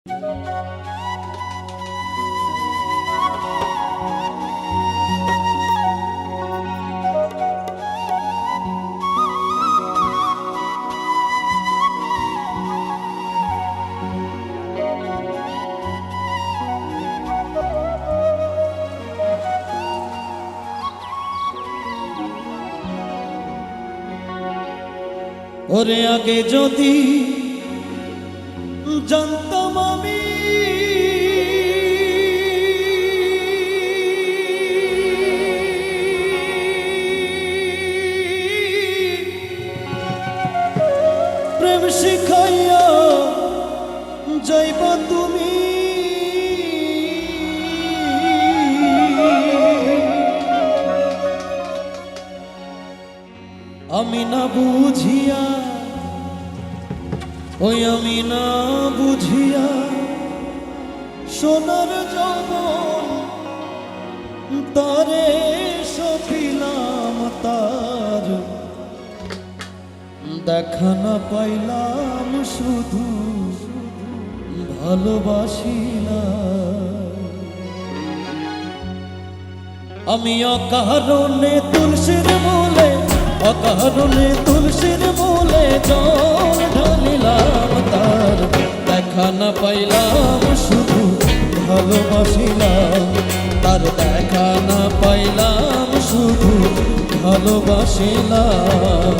ওরে আগে যদি জানতাম আমি প্রেম শিখাইয়া যাইবা তুমি, আমি না বুঝিয়া ওই আমি না বুঝিয়া সোনার যৌবন তারে সপিলাম, তার দেখা না পাইলাম শুধু ভালোবাসিলাম। আমি অকারণে তুলসীর মূলে, অকারণে তুলসীর মূলে জল ঢালিলাম, তার দেখা না পাইলাম শুধু ভালোবাসিলাম, তার দেখা না পাইলাম শুধু ভালোবাসিলাম।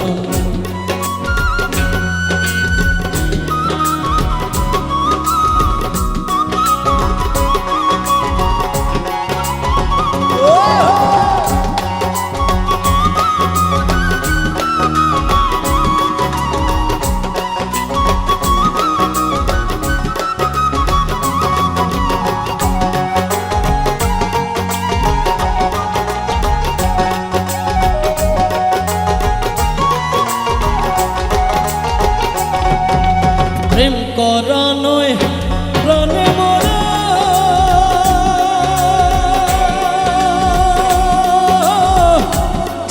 প্রেম করা নয় প্রাণে মরা,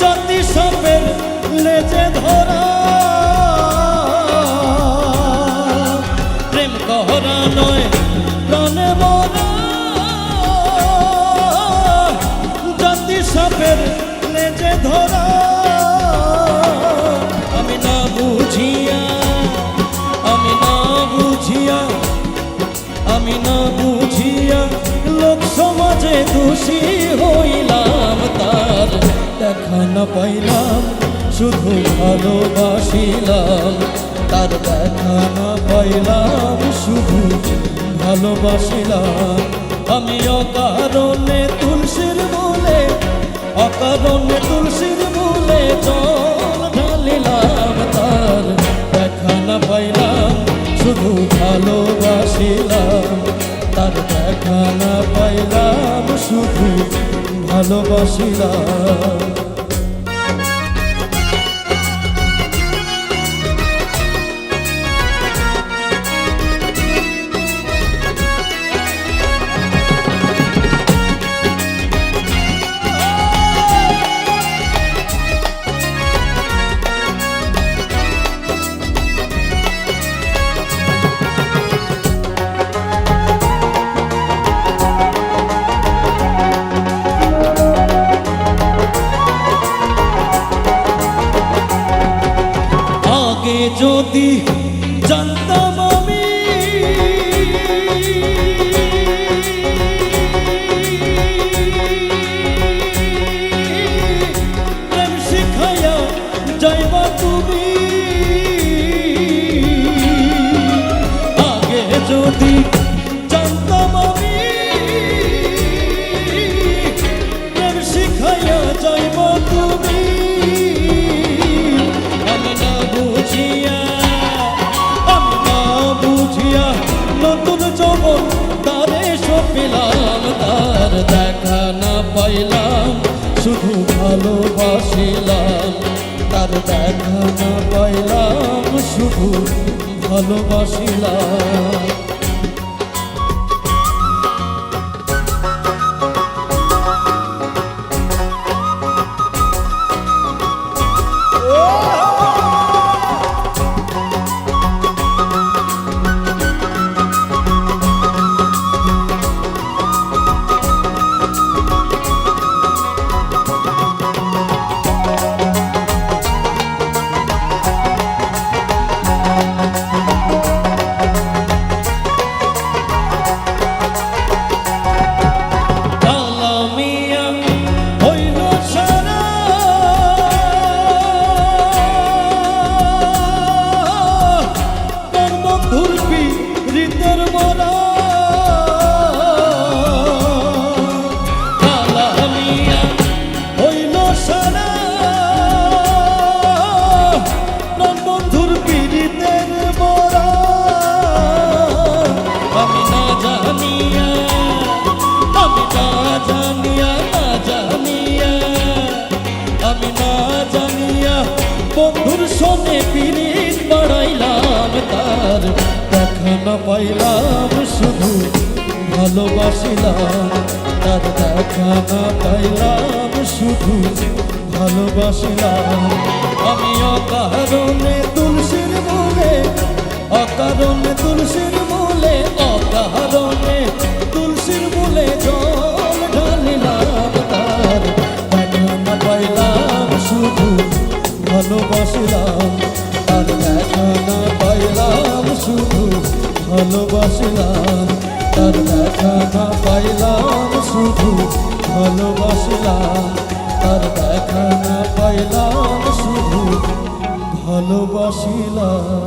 জাতি সাপের লেজে ধরা। প্রেম করা নয় প্রাণে মরা, জাতি সাপের লেজে ধরা। আমি না বুঝিয়া, আমি না বুঝিয়া, আমি না বুঝিয়া লোক সমাজে দোষী হইলাম, তার দেখা না পাইলাম শুধু ভালোবাসিলাম, তার দেখা না পাইলাম শুধু ভালোবাসিলাম। আমি অকারণে তুলসীর মূলে, অকারণে তুলসীর মূলে জল ঢালিলাম, তার দেখা না পাইলাম শুধু ভালোবাসিলাম, তার দেখা না পাইলাম শুধু ভালোবাসিলাম। যদি জানতাম আমি প্রেম শিখাইয়া যাইবা তুমি, আগে যদি জানতাম আমি প্রেম শিখাইয়া যাইবা তুমি, নতুন যৌবন তারে সপিলাম, তার দেখা না পাইলাম শুধু ভালোবাসিলাম, তার দেখা না পাইলাম শুধু ভালোবাসিলাম। মোরা কালামিয়া হইল সারা প্রাণ বন্ধুর পীড়িতের মোরা আমি না জানিয়া আমি না জানিয়া না জানিয়া আমি না জানিয়া বন্ধুর সনে পীড়িত বাড়াইলাম তার দেখা না পাইলাম শুধু ভালোবাসিলাম তার দেখা না পাইলাম শুধু ভালোবাসিলাম আমি অকারণে তুলসীর মূলে অকারণে তুলসীর মূলে অকারণে তুলসীর মূলে জল ঢালিলাম তার দেখা না পাইলাম শুধু ভালোবাসিলাম তার দেখা না পাইলাম শুধু ভালোবাসিলাম তার দেখা না পাইলাম শুধু ভালোবাসিলাম তার দেখা না পাইলাম শুধু ভালোবাসিলাম